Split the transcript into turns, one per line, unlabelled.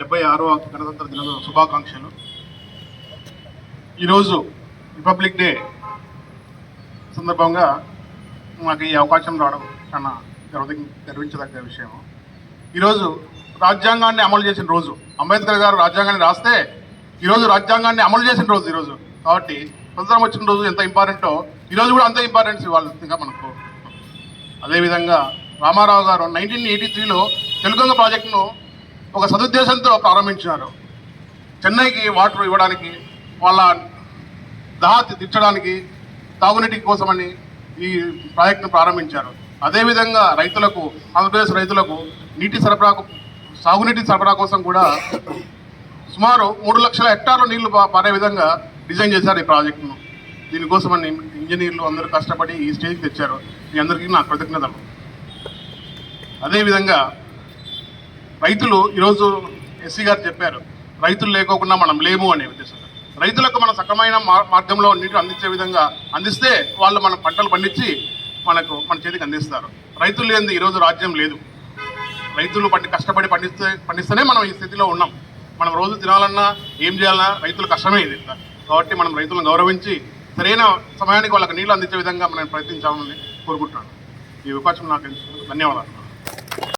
76వ గణతంత్ర దినోత్సవ శుభాకాంక్షలు. ఈరోజు రిపబ్లిక్ డే సందర్భంగా మాకు ఈ అవకాశం రావడం చాలా గర్వించదగ్గ విషయం. ఈరోజు రాజ్యాంగాన్ని అమలు చేసిన రోజు, అంబేద్కర్ గారు రాజ్యాంగాన్ని రాస్తే ఈరోజు రాజ్యాంగాన్ని అమలు చేసిన రోజు ఈరోజు. కాబట్టి స్వతంత్రం వచ్చిన రోజు ఎంత ఇంపార్టెంటో ఈరోజు కూడా అంతే ఇంపార్టెన్స్ ఇవ్వాల్సిందిగా మనకు. అదేవిధంగా రామారావు గారు 1983లో తెలుగంగ ప్రాజెక్టును ఒక సదుద్దేశంతో ప్రారంభించినారు. చెన్నైకి వాటర్ ఇవ్వడానికి, వాళ్ళ దాహ తీర్చడానికి, తాగునీటి కోసమని ఈ ప్రాజెక్టును ప్రారంభించారు. అదేవిధంగా రైతులకు, ఆంధ్రప్రదేశ్ రైతులకు సాగునీటి సరఫరా కోసం కూడా సుమారు 3 లక్షల హెక్టార్ల నీళ్లు పారే విధంగా డిజైన్ చేశారు ఈ ప్రాజెక్టును. దీనికోసమని ఇంజనీర్లు అందరూ కష్టపడి ఈ స్టేజ్కి తెచ్చారు. మీ అందరికీ నా కృతజ్ఞతలు. అదేవిధంగా రైతులు ఈరోజు ఎస్సీ గారు చెప్పారు, రైతులు లేకోకుండా మనం లేము అనే ఉద్దేశంలో రైతులకు మనం సక్రమైన మార్గంలో నీటిని అందించే విధంగా అందిస్తే వాళ్ళు మన పంటలు పండించి మన చేతికి అందిస్తారు. రైతులు లేనిది ఈరోజు రాజ్యం లేదు. రైతులు కష్టపడి పండిస్తేనే మనం ఈ స్థితిలో ఉన్నాం. మనం రోజు తినాలన్నా ఏం చేయాలన్నా రైతులు కష్టమే ఇది. కాబట్టి మనం రైతులను గౌరవించి సరైన సమయానికి వాళ్ళకి నీళ్ళు అందించే విధంగా మనం ప్రయత్నించాలని కోరుకుంటున్నాను. ఈ అవకాశం నాకు ధన్యవాదాలు.